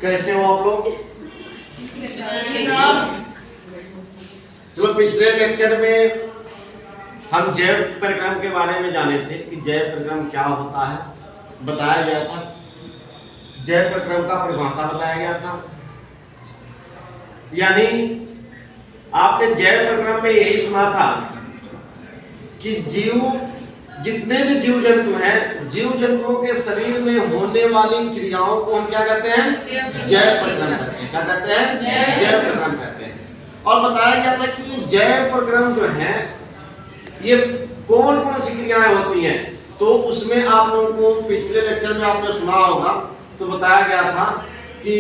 कैसे हो आप लोग? चलो पिछले लेक्चर में हम जैव परिक्रम के बारे में जाने थे कि जैव परिक्रम क्या होता है, बताया गया था। जैव परिक्रम का परिभाषा बताया गया था, यानी आपने जैव परिक्रम में यही सुना था कि जितने भी जीव जंतु हैं, जीव जंतुओं के शरीर में होने वाली क्रियाओं को हम क्या कहते हैं? जैव परिक्रम कहते हैं। क्या कहते हैं? जैव परिक्रम कहते हैं। और बताया गया था कि जैव परिक्रम जो है ये कौन कौन सी क्रियाएं होती हैं। तो उसमें आप लोगों को पिछले लेक्चर में आपने सुना होगा, तो बताया गया था कि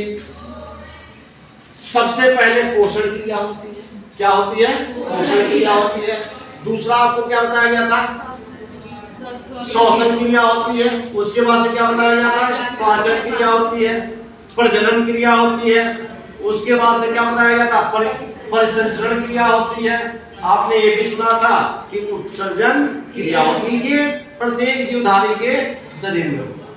सबसे पहले पोषण क्रिया होती है। क्या होती है? पोषण क्रिया होती है। दूसरा आपको क्या बताया गया था? श्वसन क्रिया होती है। उसके बाद से क्या बताया गया था? पाचन क्रिया होती है, प्रजनन क्रिया होती है। उसके बाद से क्या बताया गया था? परिसंचरण क्रिया होती है। आपने ये भी सुना था कि उत्सर्जन क्रिया होती है। ये प्रत्येक जीवधारी के शरीर में होता है।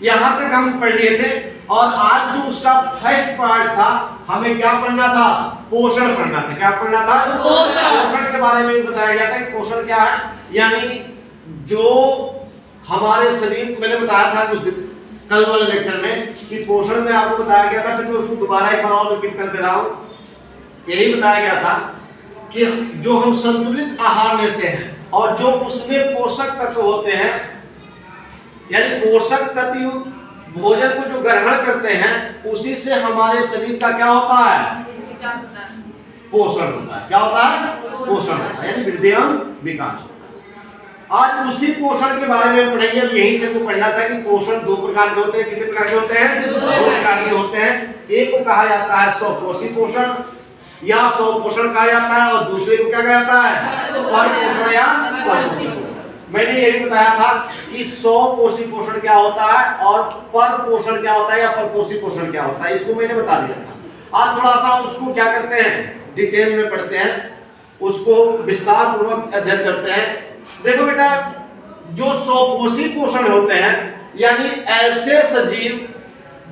यहां तक हम पढ़ लिए थे। और आज जो उसका फर्स्ट पार्ट था, हमें क्या पढ़ना था? पोषण पढ़ना था। क्या पढ़ना था? पोषण के बारे में भी बताया गया था कि पोषण क्या है। यानी जो हमारे शरीर, मैंने बताया था कुछ दिन कल वाले लेक्चर में कि पोषण में आपको बताया गया था, फिर मैं उसको दोबारा एक बार और रिपीट कर दे रहा हूं। यही बताया गया था कि जो हम संतुलित आहार लेते हैं और जो उसमें पोषक तत्व होते हैं, यानी पोषक तत्व भोजन को जो ग्रहण करते हैं, उसी से हमारे शरीर का क्या होता है? विकास होता है, पोषण होता है। क्या होता है? पोषण होता है, यानी वृद्धि एवं विकास होता है। आज उसी पोषण के बारे में पढ़ेंगे। अब यही से तो पढ़ना था कि पोषण दो प्रकार के होते हैं। कितने प्रकार के होते हैं? दो प्रकार के होते हैं। एक को कहा जाता है स्वपोषी पोषण या स्वपोषण कहा जाता है, और दूसरे को क्या कहा जाता है? परपोषण या परपोषी पोषण। मैंने ये भी बताया था कि स्वपोषी पोषण क्या होता है और पर पोषण क्या होता है या परपोषी पोषण क्या होता है, इसको मैंने बता दिया था। आज थोड़ा सा उसको क्या करते हैं, डिटेल में पढ़ते हैं, उसको विस्तार पूर्वक अध्ययन करते हैं। देखो बेटा, जो स्वपोषी पोषण होते हैं, यानी ऐसे सजीव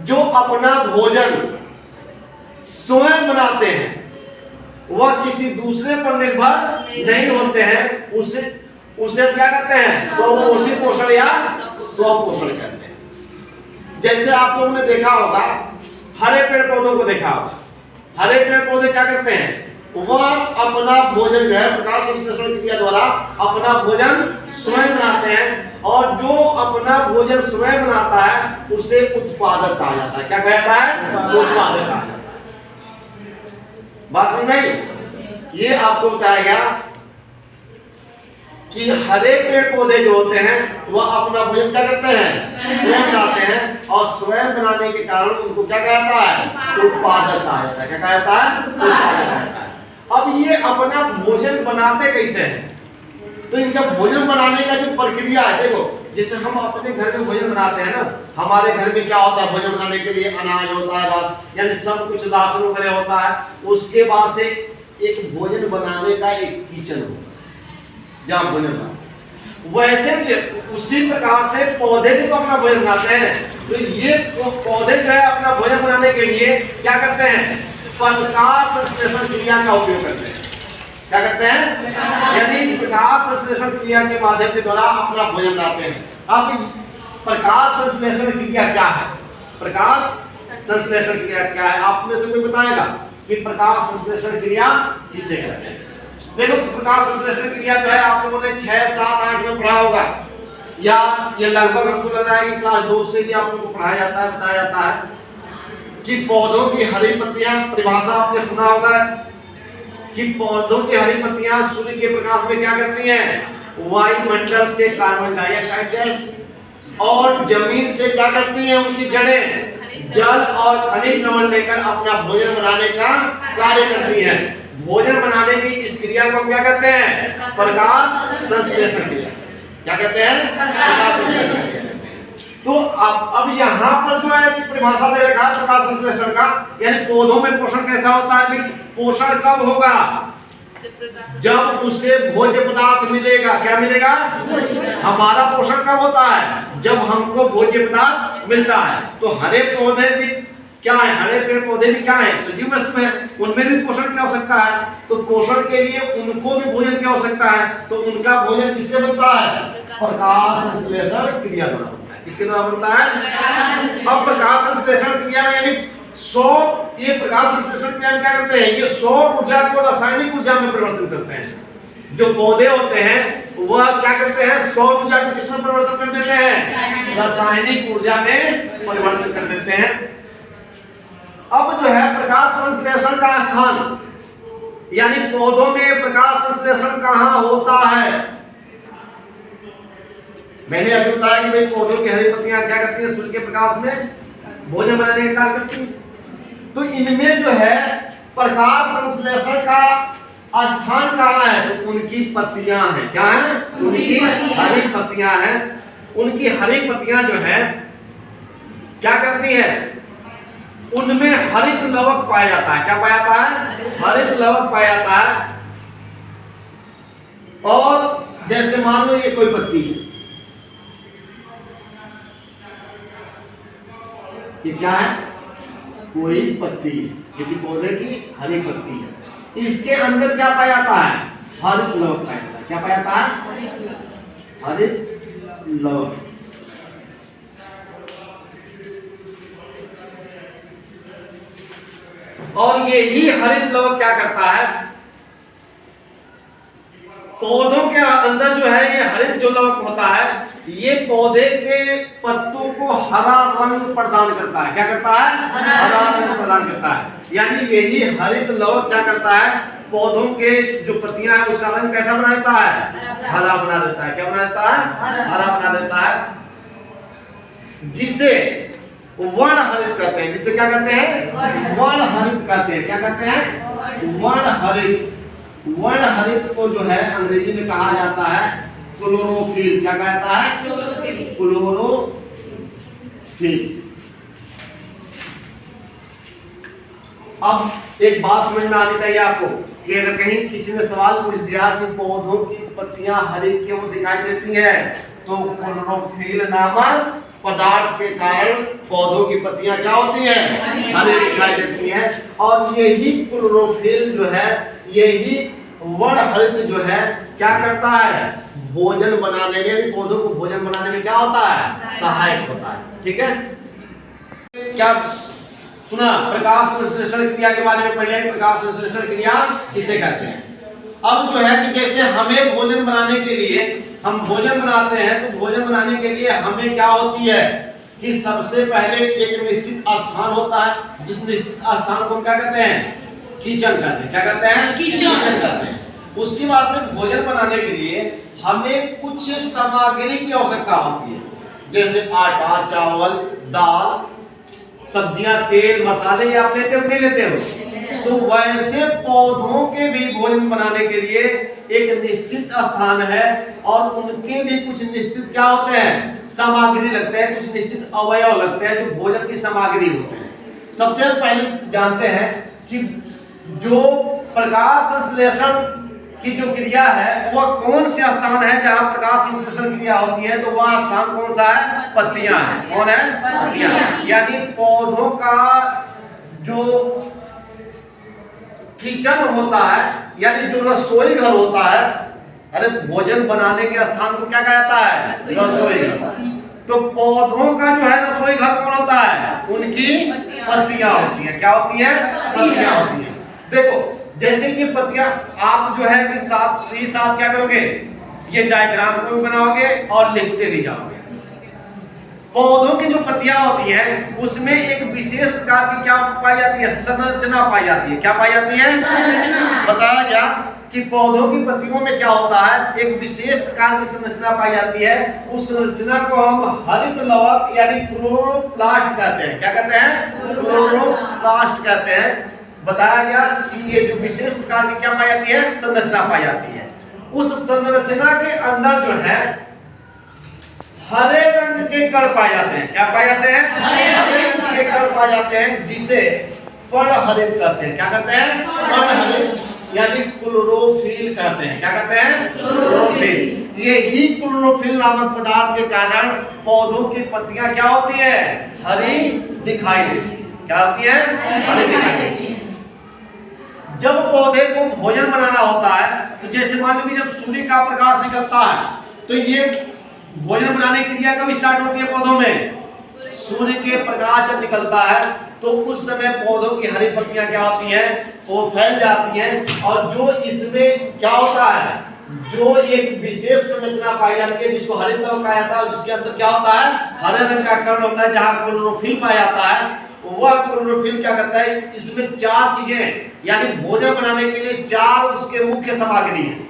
जो अपना भोजन स्वयं बनाते हैं, वह किसी दूसरे पर निर्भर नहीं होते हैं, उसे क्या कहते हैं? स्वपोषी पोषण या स्वपोषण कहते हैं। जैसे आप लोगों ने देखा होगा, हरे पेड़ पौधों को देखा होगा। हरे पेड़ पौधे क्या करते हैं? वह अपना भोजन जो है प्रकाश संश्लेषण क्रिया द्वारा अपना भोजन स्वयं बनाते हैं, और जो अपना भोजन स्वयं बनाता है उसे उत्पादक कहा जाता है। क्या कहता है? उत्पादक कहा जाता है। बात समझ में? ये आपको बताया गया कि हरे पेड़ पौधे जो होते हैं वह अपना भोजन क्या करते हैं? स्वयं बनाते हैं, और स्वयं बनाने के कारण उनको क्या कहता है? उत्पादक कहा जाता है। क्या कहता है? उत्पादक कहता है। अब ये अपना भोजन बनाते कैसे हैं? तो इनका भोजन बनाने का जो प्रक्रिया है, देखो, जैसे हम अपने घर में भोजन बनाते हैं ना, हमारे घर में क्या होता है? भोजन बनाने के लिए अनाज होता है, यानी सब कुछ राशन वगैरह होता है। उसके बाद से एक भोजन बनाने का एक किचन होता है जहाँ भोजन बनाते। वैसे उसी प्रकार से पौधे भी तो अपना भोजन बनाते हैं। तो ये पौधे जो है अपना भोजन बनाने के लिए क्या करते हैं? प्रकाश संश्लेषण क्रिया का उपयोग करते हैं। क्या करते हैं? यदि प्रकाश संश्लेषण क्रिया के माध्यम के द्वारा अपना भोजन बनाते हैं। अब प्रकाश संश्लेषण क्रिया क्या है? प्रकाश संश्लेषण क्रिया क्या है? आप में से कोई बताएगा कि प्रकाश संश्लेषण क्रिया किसे कहते हैं? देखो, प्रकाश संश्लेषण क्रिया जो है आप लोगों ने 6, 7, 8 में पढ़ा होगा, या ये लगभग हमको लग रहा है कि क्लास 2 से भी आप लोगों को पढ़ाया जाता है, बताया जाता है कि पौधों की हरी पत्तियां, परिभाषा आपने सुना होगा कि पौधों की हरी पत्तियां सूर्य के प्रकाश में क्या करती हैं? वायुमंडल से कार्बन डाइऑक्साइड गैस, और जमीन से क्या करती हैं? उनकी जड़ें जल और खनिज लवण लेकर अपना भोजन बनाने का कार्य करती हैं। भोजन बनाने की इस क्रिया को हम क्या कहते हैं? प्रकाश संश्लेषण क्रिया। क्या कहते हैं? प्रकाश संश्लेषण क्रिया। तो अब यहाँ पर जो है कि परिभाषा दे रखा है प्रकाश संश्लेषण का, यानी पौधों में पोषण कैसा होता है? पोषण कब होगा? जब उसे भोज्य पदार्थ मिलेगा। क्या मिलेगा? हमारा पोषण कब होता है? जब हमको भोज्य पदार्थ मिलता है। तो हरे पौधे भी क्या है? हरे पेड़ पौधे भी क्या है? सजीव वस्तु है, उनमें भी पोषण की आवश्यकता है। तो पोषण के लिए उनको भी भोजन की आवश्यकता है। तो उनका भोजन किससे बनता है? प्रकाश संश्लेषण क्रिया द्वारा बनता है। किसके द्वारा बनता है? अब प्रकाश संश्लेषण क्रिया में यानी सौर, ये प्रकाश संश्लेषण क्रिया में क्या करते हैं? ये सौर ऊर्जा को रासायनिक ऊर्जा में परिवर्तन करते हैं। जो पौधे होते हैं वह क्या करते हैं? सौर ऊर्जा को किसमें परिवर्तन कर देते हैं? रासायनिक ऊर्जा में परिवर्तन कर देते हैं। अब जो है प्रकाश संश्लेषण का स्थान, यानी पौधों में प्रकाश संश्लेषण कहां होता है? मैंने अभी बताया कि भाई पौधों की हरी पत्तियां क्या करती हैं? सूर्य के प्रकाश में भोजन बनाने का कार्य करती हैं। तो इनमें जो है प्रकाश संश्लेषण का स्थान कहां है? तो उनकी पत्तियां हैं। क्या है? उनकी हरी पत्तियां हैं। उनकी हरी पत्तियां जो है क्या करती है? उनमें हरित लवक पाया जाता है। क्या पाया जाता है? हरित लवक पाया जाता है। और जैसे मान लो ये कोई पत्ती है, ये क्या है? कोई पत्ती है, किसी पौधे की हरी पत्ती है। इसके अंदर क्या पाया जाता है? हरित लवक पाया जाता है। क्या पाया जाता है? हरित लवक। और यही हरित लवक क्या करता है? पौधों के अंदर जो है ये हरित जो लवक होता है, ये पौधे के पत्तों को हरा रंग प्रदान करता है। क्या करता है? हरा रंग प्रदान करता है। यानी यही हरित लवक क्या करता है? पौधों के जो पत्तियां हैं उसका रंग कैसा बना देता है? हरा बना देता है। क्या बना देता है? हरा बना देता है, जिसे वर्ण हरित कहते हैं। जिसे क्या कहते हैं? वर्ण हरित कहते हैं। क्या कहते हैं? वर्ण हरित। वर्ण हरित को जो है अंग्रेजी में कहा जाता है क्लोरोफिल। क्या कहता है? क्लोरोफिल। अब एक बात समझ में आनी चाहिए आपको कि अगर कहीं किसी ने सवाल पूछ दिया कि पौधों की पत्तियां हरी क्यों दिखाई देती हैं, तो क्लोरोफिल नामक पदार्थ के कारण पौधों की पत्तियां क्या होती हैं? हरी दिखाई देती हैं। और यही क्लोरोफिल जो है, यही वर्ण हरित जो है क्या करता है? भोजन बनाने में, पौधों को भोजन बनाने में क्या होता है? सहायक होता है। ठीक है? क्या सुना? प्रकाश संश्लेषण क्रिया के बारे में पढ़े। प्रकाश संश्लेषण क्रिया किसे कहते हैं? अब जो है कि जैसे हमें भोजन बनाने के लिए, हम भोजन बनाते हैं, तो भोजन बनाने के लिए हमें क्या होती है कि सबसे पहले एक निश्चित स्थान होता है, जिस निश्चित स्थान को हम क्या कहते हैं? किचन कहते हैं। क्या कहते हैं? किचन कहते हैं। उसके बाद से भोजन बनाने के लिए हमें कुछ सामग्री की आवश्यकता होती है, जैसे आटा, चावल, दाल, सब्जियां, तेल, मसाले। ये आप लेते हो नहीं लेते हो? तो वैसे पौधों के भी भोजन बनाने के लिए एक निश्चित स्थान है, और उनके भी कुछ निश्चित क्या होते हैं? सामग्री लगते हैं, कुछ निश्चित अवयव लगते हैं जो भोजन की सामग्री होते हैं। सबसे पहले जानते हैं कि जो प्रकाश संश्लेषण की जो क्रिया है वह कौन से स्थान है जहां प्रकाश संश्लेषण क्रिया होती है? तो वह स्थान कौन सा है? पत्तियां हैं। कौन है? पत्तियां। यानी पौधों का जो किचन होता है, यानी जो रसोई घर होता है, अरे भोजन बनाने के स्थान को क्या कहता है? रसोई घर। तो पौधों का जो है रसोई घर कौन होता है? उनकी पत्तियां होती हैं। क्या होती है? पत्तियां होती हैं। देखो जैसे कि पत्तियां, आप जो है कि साथ क्या करोगे? ये डायग्राम को भी बनाओगे और लिखते भी जाओगे। पौधों की जो पत्तियां होती हैं उसमें एक विशेष प्रकार की क्या पाई जाती है? संरचना पाई जाती है। क्या पाई जाती है? बताया गया कि पौधों की पत्तियों में क्या होता है? एक विशेष प्रकार की संरचना पाई जाती है। उस संरचना को हम हरित लवक यानी क्लोरोप्लास्ट कहते हैं। क्या कहते हैं? क्लोरोप्लास्ट कहते हैं। बताया गया कि ये जो विशेष प्रकार की क्या पाई जाती है? संरचना पाई जाती है। उस संरचना के अंदर जो है हरे रंग के कण पाए जाते हैं। क्या पाए जाते हैं? हरे रंग के कण पाए जाते हैं, जिसे पर्णहरित कहते हैं। क्या कहते हैं? पर्णहरित। यानी क्लोरोफिल कहते हैं। क्या कहते हैं? क्लोरोफिल। ये ही क्लोरोफिल नामक पदार्थ के कारण पौधों की पत्तियां क्या होती है? हरी दिखाई देती है। क्या होती है? हरी दिखाई देती है। जब पौधे को भोजन बनाना होता है तो जैसे मान लो कि जब सूर्य का प्रकाश निकलता है तो ये भोजन बनाने की क्रिया कब स्टार्ट होती है पौधों में? सूर्य के प्रकाश जब निकलता है तो उस समय पौधों की हरी पत्तियां क्या होती हैं? वो फैल जाती हैं। और जो इसमें क्या होता है, जो एक विशेष संरचना पाई जाती है जिसको हरित लवक कहा जाता है, जिसके अंदर क्या होता है? हरे रंग का कण होता है, जहां क्लोरोफिल पाया जाता है। वह क्लोरोफिल क्या करता है? इसमें चार चीजें, यानी भोजन बनाने के लिए चार उसके मुख्य सामग्री है।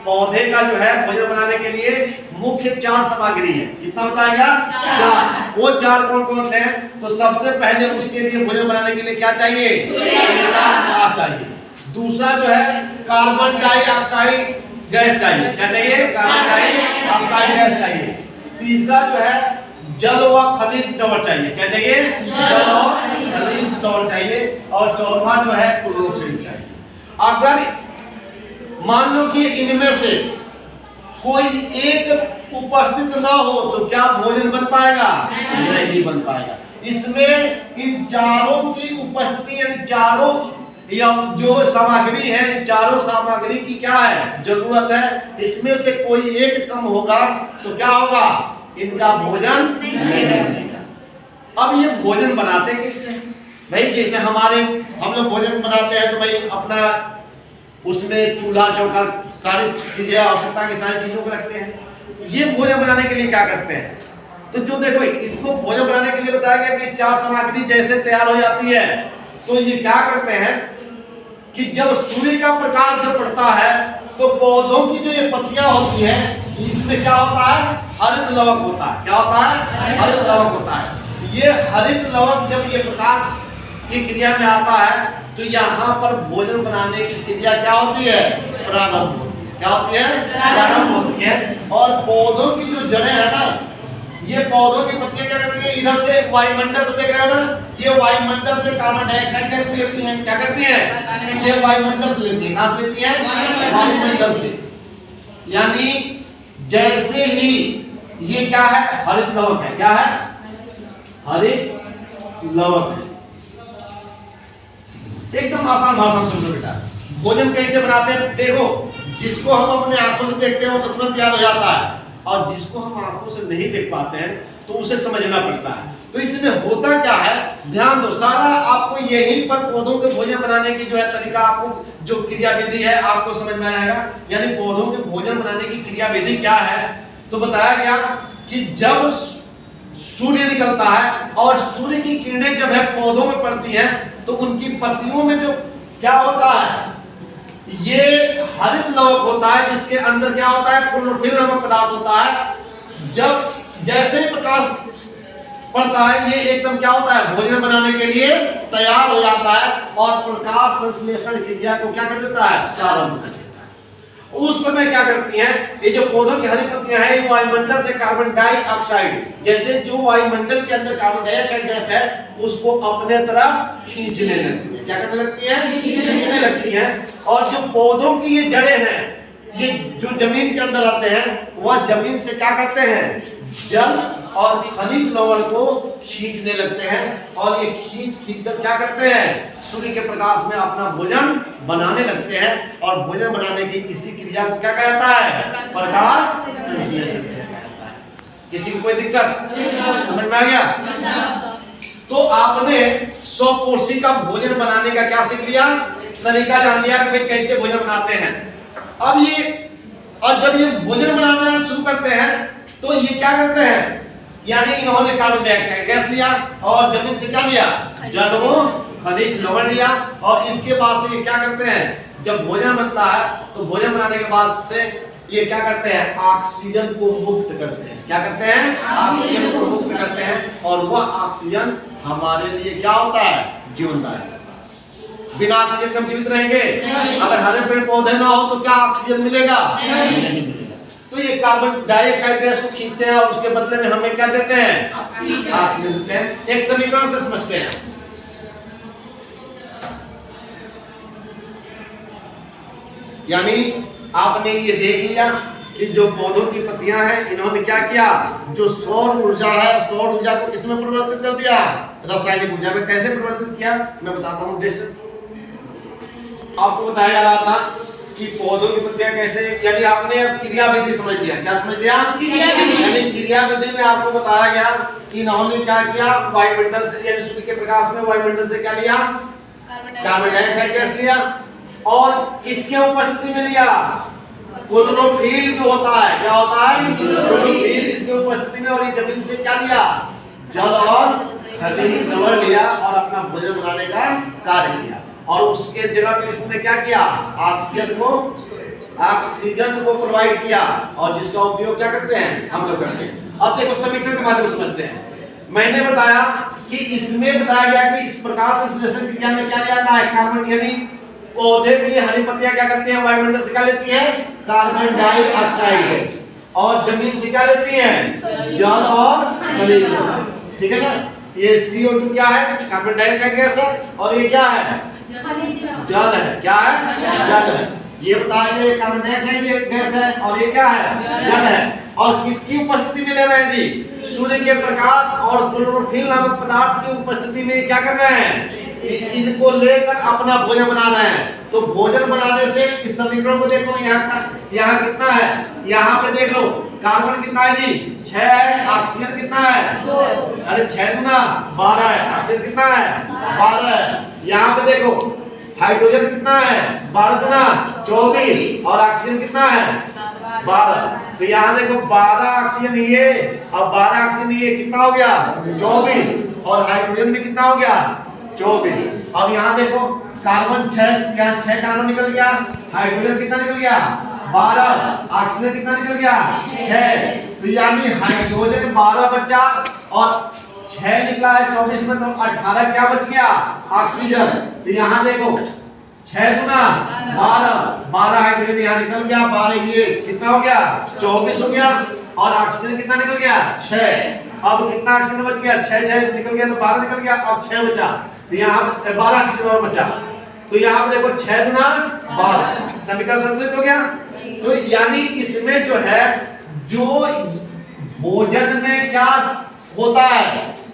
पौधे का जो है भोजन बनाने के लिए मुख्य चार सामग्री है। कितना बताएगा? चार। वो चार कौन कौन से हैं? तो सबसे पहले उसके लिए भोजन बनाने के लिए क्या चाहिए? सूर्य का प्रकाश चाहिए। दूसरा जो है कार्बन डाइऑक्साइड गैस चाहिए। क्या चाहिए? कार्बन डाइऑक्साइड गैस चाहिए। तीसरा जो है जल व खनिज लवण चाहिए। क्या चाहिए? जल और खनिज लवण चाहिए। और चौथा जो है क्लोरोफिल चाहिए। अगर मान लो कि इनमें से कोई एक उपस्थित ना हो तो क्या भोजन बन पाएगा? नहीं बन पाएगा। इसमें इन चारों की उपस्थिति, यानी चारों या जो सामग्री है, चारों सामग्री की क्या है? जरूरत है। इसमें से कोई एक कम होगा तो क्या होगा? इनका भोजन नहीं बनेगा। अब ये भोजन बनाते कैसे? भाई जैसे हम लोग भोजन बनाते हैं तो भाई अपना उसमें चूल्हा चौका सारी चीजें, आवश्यकता की सारी चीजों को रखते हैं। ये भोजन बनाने के लिए क्या करते हैं? तो जो देखो इसको भोजन बनाने के लिए बताया गया कि चार सामग्री जैसे तैयार हो जाती है तो ये क्या करते हैं कि जब सूर्य का प्रकाश जब पड़ता है तो पौधों की जो ये पत्तियां होती हैं इसमें क्या होता है? हरित लवक होता है। क्या होता है? हरित लवक होता है। ये हरित लवक जब ये प्रकाश की क्रिया में आता है तो यहाँ पर भोजन बनाने की क्रिया क्या होती है? प्रारंभ होती है। क्या होती है? प्रारंभ होती है। और पौधों की जो जड़ें है ना, ये पौधों की पत्तियां क्या करती है? इधर से वायुमंडल से देख रहे हो ना, ये वायुमंडल से कार्बन डाइऑक्साइड गैस लेती हैं। क्या करती है? ये वायुमंडल से लेती है। कहां से लेती है? वायुमंडल से। यानी जैसे ही ये क्या है? हरित लवक है। क्या है? हरित लवक है। एकदम आसान भाषा में समझो बेटा। भोजन कैसे बनाते हैं देखो, जिसको हम अपने आंखों से देखते हैं वो तो तुरंत याद हो जाता है, और जिसको हम आंखों से नहीं देख पाते हैं तो उसे समझना पड़ता है। तो इसमें होता क्या है, ध्यान दो, सारा आपको यहीं पर पौधों के भोजन बनाने की जो है तरीका, आपको जो क्रिया विधि है आपको समझ में आएगा। यानी पौधों के भोजन बनाने की क्रिया विधि क्या है, तो बताया गया कि जब सूर्य निकलता है और सूर्य की किरणें जब है पौधों में पड़ती हैं तो उनकी पत्तियों में जो क्या होता है, ये हरित लवक होता है, जिसके अंदर क्या होता है? क्लोरोफिल नामक पदार्थ होता है। जब जैसे ही प्रकाश पड़ता है ये एकदम क्या होता है? भोजन बनाने के लिए तैयार हो जाता है और प्रकाश संश्लेषण क्रिया को क्या कर देता है? प्रारंभ कर देता है। उस समय क्या करती हैं ये जो पौधों की हरी पत्तियां हैं, वायुमंडल से कार्बन डाइऑक्साइड, जैसे जो वायुमंडल के अंदर कार्बन डाइऑक्साइड गैस है उसको अपने तरफ खींचने लगती है। क्या करने लगती है? खींचने लगती है। और जो पौधों की ये जड़ें हैं, ये जो जमीन के अंदर आते हैं, वह जमीन से क्या करते हैं? जल और खनिज लवण को खींचने लगते हैं। और ये खींच कर क्या करते हैं? सूर्य के प्रकाश में अपना भोजन बनाने लगते हैं। और भोजन बनाने की इसी क्रिया को क्या कहता है? प्रकाश संश्लेषण कहता है। किसी को कोई दिक्कत? समझ में आ गया? तो आपने 100 कोशिका भोजन बनाने का क्या सीख लिया? तरीका जान लिया कि भाई कैसे भोजन बनाते हैं। अब ये, और जब ये भोजन बनाना शुरू करते हैं तो ये क्या करते हैं? यानी इन्होंने कार्बन डाइऑक्साइड गैस लिया और जमीन से क्या लिया? जल व खनिज लवण लिया। और इसके बाद से ये क्या करते हैं? जब भोजन बनता है तो भोजन बनाने के बाद से ये क्या करते हैं? ऑक्सीजन को मुक्त करते हैं। क्या करते हैं? ऑक्सीजन को मुक्त करते हैं। और वह ऑक्सीजन हमारे लिए क्या होता है? जीवनदायी। बिना ऑक्सीजन हम जीवित रहेंगे? अगर हरे पेड़ पौधे ना हो तो क्या ऑक्सीजन मिलेगा? नहीं मिलेगा। तो ये कार्बन डाइऑक्साइड गैस को खींचते हैं और उसके बदले में हमें क्या देते हैं? ऑक्सीजन देते हैं। एक समीकरण से समझते हैं। यानी आपने ये देख लिया कि जो पौधों की पत्तियां हैं, इन्होंने क्या किया, जो सौर ऊर्जा है, सौर ऊर्जा को किसमें परिवर्तित कर दिया, रासायनिक ऊर्जा में। कैसे परिवर्तित किया मैं बताता हूँ। आपको बताया जा रहा था कि पौधों की पत्तियां कैसे, यानी आपने अब क्रिया विधि समझ लिया। क्या समझ लिया? यानी क्रिया विधि में आपको बताया गया कि इन्होंने क्या किया, वायुमंडल से यानी सूर्य के प्रकाश में वायुमंडल से क्या लिया, कार्बन डाइऑक्साइड गैस लिया, और किसके उपस्थिति में लिया, क्लोरोफिल जो होता है, क्या होता है, क्लोरोफिल, इसके उपस्थिति में। और ये जमीन से क्या लिया, जल और खनिज लवण लिया और अपना भोजन बनाने का कार्य किया। और उसके जगह पे इसने क्या किया, ऑक्सीजन को प्रोवाइड किया, और जिसका उपयोग क्या करते हैं, हम लोग करते हैं। अब देखो समीकरण के माध्यम से समझते हैं। मैंने बताया कि इसमें बताया गया कि इस प्रकाश संश्लेषण क्रिया में क्या लिया जाता है, कार्बन, यानी पौधे की हरी पत्तियां क्या करती हैं, वायुमंडल से क्या लेती हैं, कार्बन डाइऑक्साइड, और जमीन से क्या लेती हैं, जल और खनिज। ठीक है ना, ये CO2 क्या है, कार्बन डाइऑक्साइड गैस है, और ये क्या है, जल है। क्या है, जल है। ये बताया गया कार्बन डाइऑक्साइड गैस है, और ये क्या है, जल है। और किसकी उपस्थिति में ले रहे हैं जी, सूर्य के प्रकाश और क्लोरोफिल नामक पदार्थ की उपस्थिति में क्या कर रहे हैं, इनको लेकर अपना भोजन बना रहे हैं। तो भोजन बनाने से इस समीकरण को देखो, यहाँ कितना है, यहाँ पे देख लो, कार्बन कितना है जी, 6 है, ऑक्सीजन कितना है, 2। अरे 6 गुना 12 है, ऑक्सीजन कितना है, 12 है। यहाँ पे देखो हाइड्रोजन कितना है, 12 गुना 24, और ऑक्सीजन कितना है, 12। तो यहाँ देखो 12 ऑक्सीजन ये और 12 ऑक्सीजन ये, कितना हो गया, 24, और हाइड्रोजन भी कितना हो गया, 24। अब यहाँ देखो कार्बन 6, यहाँ 6 कार्बन निकल गया, हाइड्रोजन कितना निकल गया, 12, ऑक्सीजन कितना निकल गया, 6। तो यानी हाइड्रोजन 12 बचा और 6 निकला है 24 में, तो 18 क्या बच गया, ऑक्सीजन। तो यहाँ देखो 6 गुना 12 हाइड्रोजन यहाँ निकल गया, 12 ये कितना हो गया, 24 हो गया, और ऑक्सीजन कितना निकल गया, 6। अब कितना ऑक्सीजन बच गया, 6 निकल गया, तो 12 निकल गया, अब 6 बचा, तो यहाँ 12 ऑक्सीजन और बचा। तो यहाँ पे देखो 6 गुना 12, समीकरण संतुलित हो गया। तो यानी इसमें जो है, जो भोजन में क्या होता है,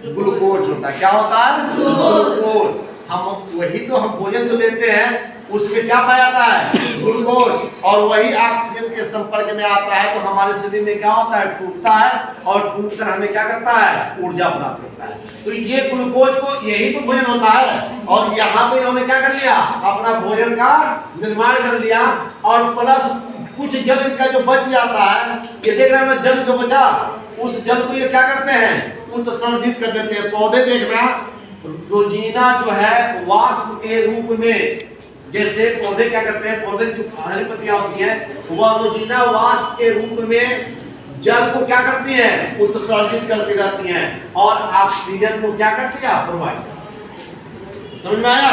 ग्लूकोज होता है। क्या होता है, ग्लूकोज। हम वही तो हम भोजन जो लेते हैं उसमें क्या पाया जाता है, ग्लूकोज, और वही ऑक्सीजन के संपर्क में आता है तो हमारे शरीर में क्या होता है, टूटता है, और टूटकर हमें क्या करता है, ऊर्जा प्राप्त करता है। तो ये ग्लूकोज को, यही तो भोजन होता है। और यहाँ पे इन्होंने क्या कर लिया, अपना भोजन का निर्माण कर लिया, और प्लस कुछ जल इनका जो बच जाता है, ये देख रहे हैं जल जो बचा, उस जल को ये क्या करते हैं, उत्सर्जित कर देते हैं। पौधे देखना रोजीना जो है वाष्प के रूप में, जैसे पौधे क्या करते हैं, पौधे जो हरी पत्तियां होती हैं वह रोजीना वाष्प के रूप में जल को क्या करती हैं, उत्सर्जित करती रहती हैं, और ऑक्सीजन को क्या करती है, प्रोवाइड। समझ में आया?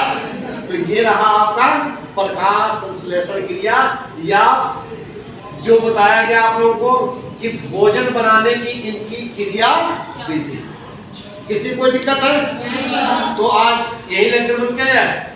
तो ये रहा आपका प्रकाश संश्लेषण क्रिया, या जो बताया गया आप लोगों को कि भोजन बनाने की इनकी क्रिया विधि। किसी कोई दिक्कत है? तो आज यही लेक्चर बन गया है।